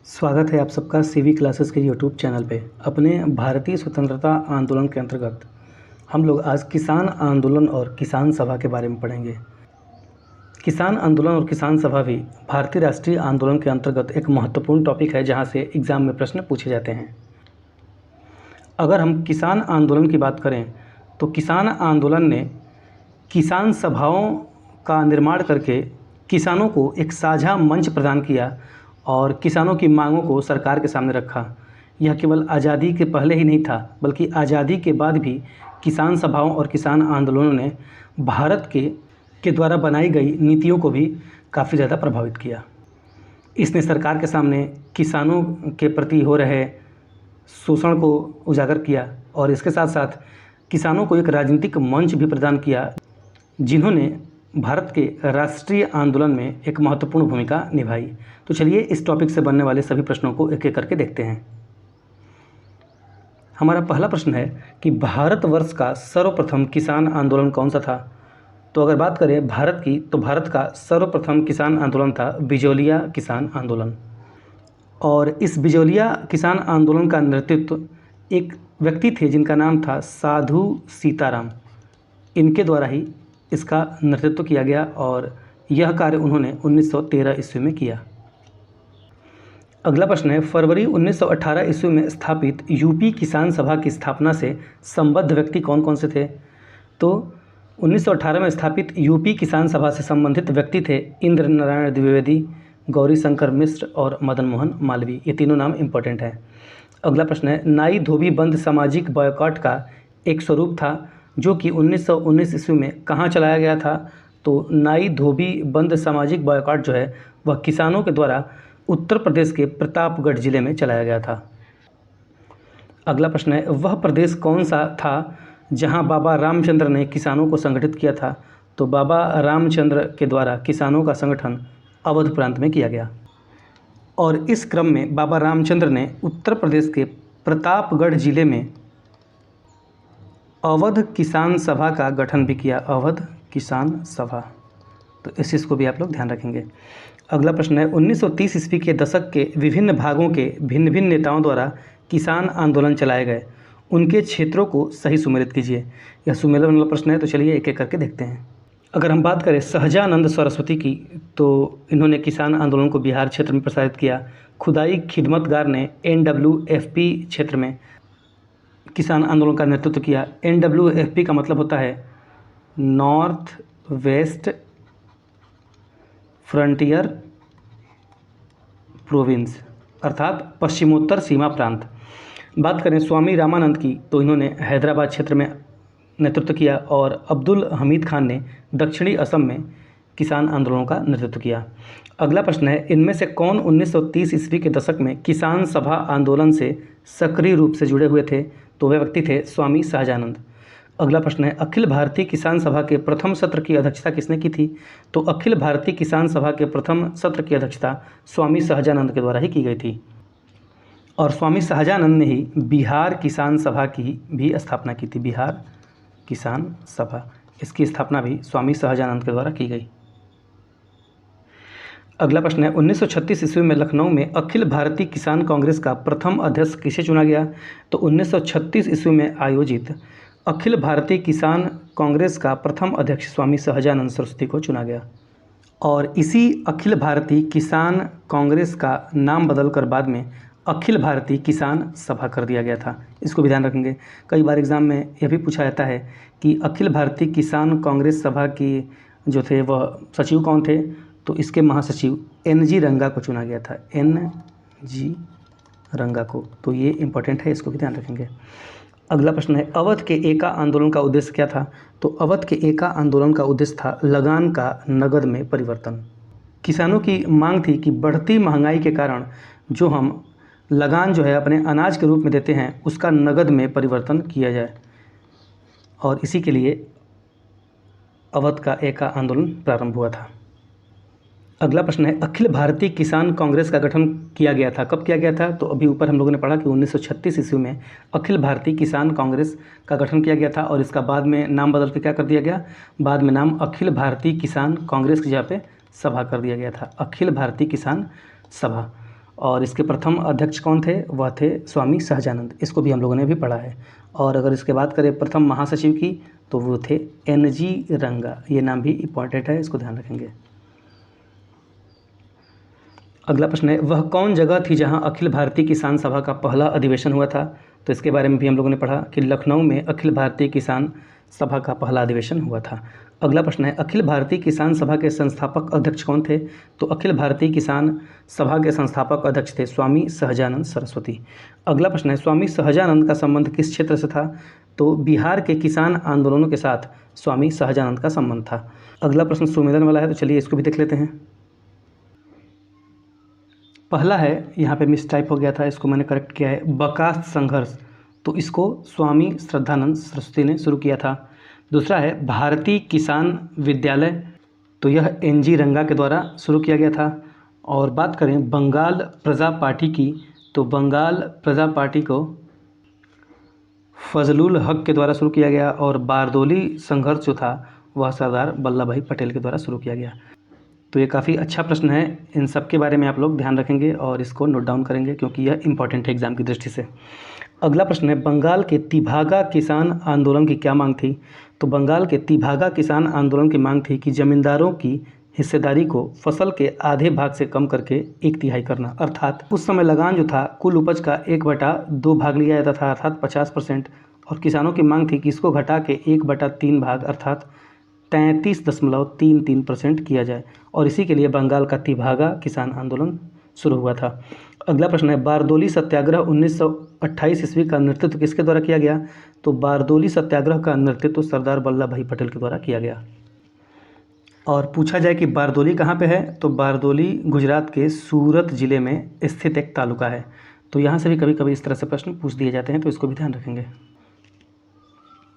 स्वागत है आप सबका सीवी क्लासेस के यूट्यूब चैनल पे। अपने भारतीय स्वतंत्रता आंदोलन के अंतर्गत हम लोग आज किसान आंदोलन और किसान सभा के बारे में पढ़ेंगे। किसान आंदोलन और किसान सभा भी भारतीय राष्ट्रीय आंदोलन के अंतर्गत एक महत्वपूर्ण टॉपिक है जहां से एग्ज़ाम में प्रश्न पूछे जाते हैं। अगर हम किसान आंदोलन की बात करें तो किसान आंदोलन ने किसान सभाओं का निर्माण करके किसानों को एक साझा मंच प्रदान किया और किसानों की मांगों को सरकार के सामने रखा। यह केवल आज़ादी के पहले ही नहीं था बल्कि आज़ादी के बाद भी किसान सभाओं और किसान आंदोलनों ने भारत के द्वारा बनाई गई नीतियों को भी काफ़ी ज़्यादा प्रभावित किया। इसने सरकार के सामने किसानों के प्रति हो रहे शोषण को उजागर किया और इसके साथ साथ किसानों को एक राजनीतिक मंच भी प्रदान किया जिन्होंने भारत के राष्ट्रीय आंदोलन में एक महत्वपूर्ण भूमिका निभाई। तो चलिए इस टॉपिक से बनने वाले सभी प्रश्नों को एक एक करके देखते हैं। हमारा पहला प्रश्न है कि भारतवर्ष का सर्वप्रथम किसान आंदोलन कौन सा था। तो अगर बात करें भारत की तो भारत का सर्वप्रथम किसान आंदोलन था बिजौलिया किसान आंदोलन। और इस बिजौलिया किसान आंदोलन का नेतृत्व एक व्यक्ति थे जिनका नाम था साधु सीताराम। इनके द्वारा ही इसका नेतृत्व किया गया और यह कार्य उन्होंने 1913 ईस्वी में किया। अगला प्रश्न है फरवरी 1918 ईस्वी में स्थापित यूपी किसान सभा की स्थापना से संबद्ध व्यक्ति कौन कौन से थे। तो 1918 में स्थापित यूपी किसान सभा से संबंधित व्यक्ति थे इंद्र नारायण द्विवेदी, गौरी शंकर मिश्र और मदन मोहन मालवीय। ये तीनों नाम इंपॉर्टेंट हैं। अगला प्रश्न है नाई धोबी बंद सामाजिक बॉयकॉट का एक स्वरूप था जो कि 1919 ईस्वी में कहाँ चलाया गया था। तो नाई धोबी बंद सामाजिक बॉयकॉट जो है वह किसानों के द्वारा उत्तर प्रदेश के प्रतापगढ़ जिले में चलाया गया था। अगला प्रश्न है वह प्रदेश कौन सा था जहां बाबा रामचंद्र ने किसानों को संगठित किया था। तो बाबा रामचंद्र के द्वारा किसानों का संगठन अवध प्रांत में किया गया और इस क्रम में बाबा रामचंद्र ने उत्तर प्रदेश के प्रतापगढ़ जिले में अवध किसान सभा का गठन भी किया। अवध किसान सभा, तो इस चीज़ को भी आप लोग ध्यान रखेंगे। अगला प्रश्न है 1930 ईस्वी के दशक के विभिन्न भागों के भिन्न भिन्न नेताओं द्वारा किसान आंदोलन चलाए गए, उनके क्षेत्रों को सही सुमेलित कीजिए। यह सुमेलन वाला प्रश्न है, तो चलिए एक एक करके देखते हैं। अगर हम बात करें सहजानंद सरस्वती की तो इन्होंने किसान आंदोलन को बिहार क्षेत्र में प्रसारित किया। खुदाई खिदमतगार ने NWFP क्षेत्र में किसान आंदोलन का नेतृत्व किया। NWFP का मतलब होता है नॉर्थ वेस्ट फ्रंटियर प्रोविंस, अर्थात पश्चिमोत्तर सीमा प्रांत। बात करें स्वामी रामानंद की तो इन्होंने हैदराबाद क्षेत्र में नेतृत्व किया और अब्दुल हमीद खान ने दक्षिणी असम में किसान आंदोलनों का नेतृत्व किया। अगला प्रश्न है इनमें से कौन 1930 ईस्वी के दशक में किसान सभा आंदोलन से सक्रिय रूप से जुड़े हुए थे। तो वे व्यक्ति थे स्वामी सहजानंद। अगला प्रश्न है अखिल भारतीय किसान सभा के प्रथम सत्र की अध्यक्षता किसने की थी। तो अखिल भारतीय किसान सभा के प्रथम सत्र की अध्यक्षता स्वामी सहजानंद के द्वारा ही की गई थी और स्वामी सहजानंद ने ही बिहार किसान सभा की भी स्थापना की थी। बिहार किसान सभा, इसकी स्थापना भी स्वामी सहजानंद के द्वारा की गई। अगला प्रश्न है 1936 ईस्वी में लखनऊ में अखिल भारतीय किसान कांग्रेस का प्रथम अध्यक्ष किसे चुना गया। तो 1936 ईस्वी में आयोजित अखिल भारतीय किसान कांग्रेस का प्रथम अध्यक्ष स्वामी सहजानंद सरस्वती को चुना गया और इसी अखिल भारतीय किसान कांग्रेस का नाम बदलकर बाद में अखिल भारतीय किसान सभा कर दिया गया था। इसको भी ध्यान रखेंगे। कई बार एग्ज़ाम में यह भी पूछा जाता है कि अखिल भारतीय किसान कांग्रेस सभा की जो थे वह सचिव कौन थे। तो इसके महासचिव NG रंगा को चुना गया था। NG रंगा को, तो ये इंपॉर्टेंट है, इसको भी ध्यान रखेंगे। अगला प्रश्न है अवध के एका आंदोलन का उद्देश्य क्या था। तो अवध के एका आंदोलन का उद्देश्य था लगान का नगद में परिवर्तन। किसानों की मांग थी कि बढ़ती महंगाई के कारण जो हम लगान जो है अपने अनाज के रूप में देते हैं उसका नगद में परिवर्तन किया जाए और इसी के लिए अवध का एका आंदोलन प्रारंभ हुआ था। अगला प्रश्न है अखिल भारतीय किसान कांग्रेस का गठन किया गया था, कब किया गया था। तो अभी ऊपर हम लोगों ने पढ़ा कि 1936 ईस्वी में अखिल भारतीय किसान कांग्रेस का गठन किया गया था और इसका बाद में नाम बदल के क्या कर दिया गया, बाद में नाम अखिल भारतीय किसान कांग्रेस की जगह पे सभा कर दिया गया था, अखिल भारतीय किसान सभा। और इसके प्रथम अध्यक्ष कौन थे? वह थे स्वामी सहजानंद। इसको भी हम लोगों ने भी पढ़ा है। और अगर इसके बात करें प्रथम महासचिव की, तो वो थे NG रंगा। ये नाम भी इम्पॉर्टेंट है, इसको ध्यान रखेंगे। अगला प्रश्न है, वह कौन जगह थी जहां अखिल भारतीय किसान सभा का पहला अधिवेशन हुआ था? तो इसके बारे में भी हम लोगों ने पढ़ा कि लखनऊ में अखिल भारतीय किसान सभा का पहला अधिवेशन हुआ था। अगला प्रश्न है, अखिल भारतीय किसान सभा के संस्थापक अध्यक्ष कौन थे? तो अखिल भारतीय किसान सभा के संस्थापक अध्यक्ष थे स्वामी सहजानंद सरस्वती। अगला प्रश्न है, स्वामी सहजानंद का संबंध किस क्षेत्र से था? तो बिहार के किसान आंदोलनों के साथ स्वामी सहजानंद का संबंध था। अगला प्रश्न सुमेधन वाला है, तो चलिए इसको भी देख लेते हैं। पहला है, यहाँ पे मिस टाइप हो गया था, इसको मैंने करेक्ट किया है, बकास्त संघर्ष। तो इसको स्वामी श्रद्धानंद सरस्वती ने शुरू किया था। दूसरा है भारतीय किसान विद्यालय, तो यह NG रंगा के द्वारा शुरू किया गया था। और बात करें बंगाल प्रजा पार्टी की, तो बंगाल प्रजा पार्टी को फजलुल हक के द्वारा शुरू किया गया। और बारदोली संघर्ष जो था वह सरदार वल्लभ भाई पटेल के द्वारा शुरू किया गया। तो ये काफ़ी अच्छा प्रश्न है, इन सब के बारे में आप लोग ध्यान रखेंगे और इसको नोट डाउन करेंगे क्योंकि यह इंपॉर्टेंट है एग्जाम की दृष्टि से। अगला प्रश्न है, बंगाल के तिभागा किसान आंदोलन की क्या मांग थी? तो बंगाल के तिभागा किसान आंदोलन की मांग थी कि जमींदारों की हिस्सेदारी को फसल के आधे भाग से कम करके 1/3 करना। अर्थात उस समय लगान जो था कुल उपज का 1/2 भाग लिया जाता था, अर्थात 50%। और किसानों की मांग थी कि इसको घटा के 1/3 भाग अर्थात 33.33% किया जाए। और इसी के लिए बंगाल का तिभागा किसान आंदोलन शुरू हुआ था। अगला प्रश्न है, बारदोली सत्याग्रह 1928 ईस्वी का नेतृत्व किसके द्वारा किया गया? तो बारदोली सत्याग्रह का नेतृत्व सरदार वल्लभ भाई पटेल के द्वारा किया गया। और पूछा जाए कि बारदोली कहाँ पे है, तो बारदोली गुजरात के सूरत ज़िले में स्थित एक तालुका है। तो यहाँ से भी कभी कभी इस तरह से प्रश्न पूछ दिए जाते हैं, तो इसको भी ध्यान रखेंगे।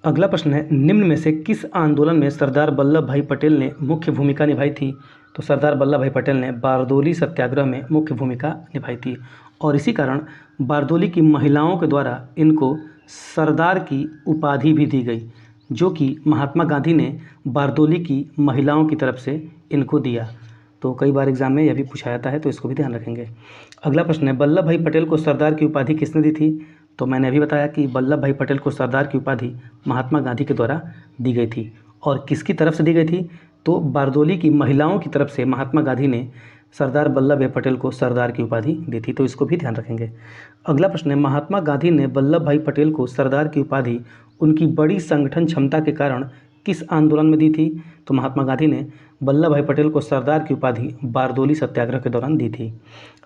अगला प्रश्न है, निम्न में से किस आंदोलन में सरदार वल्लभ भाई पटेल ने मुख्य भूमिका निभाई थी? तो सरदार वल्लभ भाई पटेल ने बारदोली सत्याग्रह में मुख्य भूमिका निभाई थी। और इसी कारण बारदोली की महिलाओं के द्वारा इनको सरदार की उपाधि भी दी गई, जो कि महात्मा गांधी ने बारदोली की महिलाओं की तरफ से इनको दिया। तो कई बार एग्जाम में यह भी पूछा जाता है, तो इसको भी ध्यान रखेंगे। अगला प्रश्न है, वल्लभ भाई पटेल को सरदार की उपाधि किसने दी थी? तो मैंने अभी बताया कि वल्लभ भाई पटेल को सरदार की उपाधि महात्मा गांधी के द्वारा दी गई थी। और किसकी तरफ से दी गई थी? तो बारदोली की महिलाओं की तरफ से महात्मा गांधी ने सरदार वल्लभ भाई पटेल को सरदार की उपाधि दी थी। तो इसको भी ध्यान रखेंगे। अगला प्रश्न है, महात्मा गांधी ने वल्लभ भाई पटेल को सरदार की उपाधि उनकी बड़ी संगठन क्षमता के कारण किस आंदोलन में दी थी? तो महात्मा गांधी ने वल्लभ भाई पटेल को सरदार की उपाधि बारदोली सत्याग्रह के दौरान दी थी।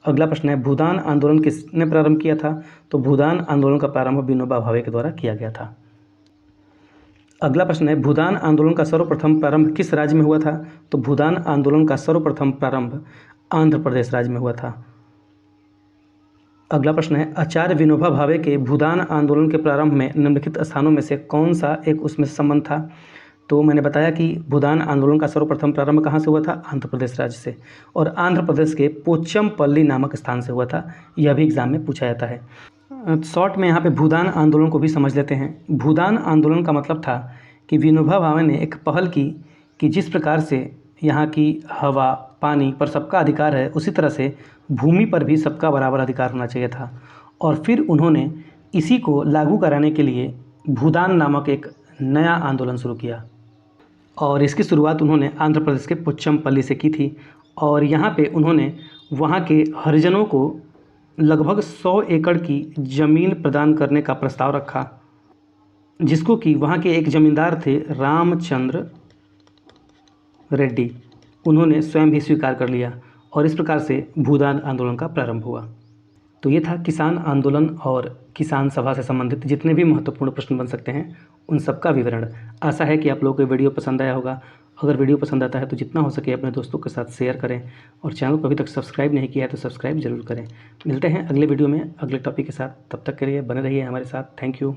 अगला प्रश्न है, भूदान आंदोलन किसने प्रारंभ किया था? तो भूदान आंदोलन का प्रारंभ विनोबा भावे के द्वारा किया गया था। अगला प्रश्न है, भूदान आंदोलन का सर्वप्रथम प्रारंभ किस राज्य में हुआ था? तो भूदान आंदोलन का सर्वप्रथम प्रारंभ आंध्र प्रदेश राज्य में हुआ था। अगला प्रश्न है, आचार्य विनोबा भावे के भूदान आंदोलन के प्रारंभ में निम्नलिखित स्थानों में से कौन सा एक उसमें संबंध था? तो मैंने बताया कि भूदान आंदोलन का सर्वप्रथम प्रारंभ कहाँ से हुआ था? आंध्र प्रदेश राज्य से। और आंध्र प्रदेश के पोचमपल्ली नामक स्थान से हुआ था। यह भी एग्जाम में पूछा जाता है। शॉर्ट में यहाँ पे भूदान आंदोलन को भी समझ लेते हैं। भूदान आंदोलन का मतलब था कि विनोबा भावे ने एक पहल की कि जिस प्रकार से यहाँ की हवा पानी पर सबका अधिकार है, उसी तरह से भूमि पर भी सबका बराबर अधिकार होना चाहिए था। और फिर उन्होंने इसी को लागू कराने के लिए भूदान नामक एक नया आंदोलन शुरू किया। और इसकी शुरुआत उन्होंने आंध्र प्रदेश के पोचमपल्ली से की थी। और यहाँ पे उन्होंने वहाँ के हरिजनों को लगभग 100 एकड़ की ज़मीन प्रदान करने का प्रस्ताव रखा, जिसको कि वहाँ के एक ज़मींदार थे रामचंद्र रेड्डी, उन्होंने स्वयं भी स्वीकार कर लिया। और इस प्रकार से भूदान आंदोलन का प्रारंभ हुआ। तो ये था किसान आंदोलन और किसान सभा से संबंधित जितने भी महत्वपूर्ण प्रश्न बन सकते हैं उन सब का विवरण। आशा है कि आप लोगों को वीडियो पसंद आया होगा। अगर वीडियो पसंद आता है तो जितना हो सके अपने दोस्तों के साथ शेयर करें और चैनल को अभी तक सब्सक्राइब नहीं किया है तो सब्सक्राइब जरूर करें। मिलते हैं अगले वीडियो में अगले टॉपिक के साथ। तब तक के लिए बने रहिए हमारे साथ। Thank you.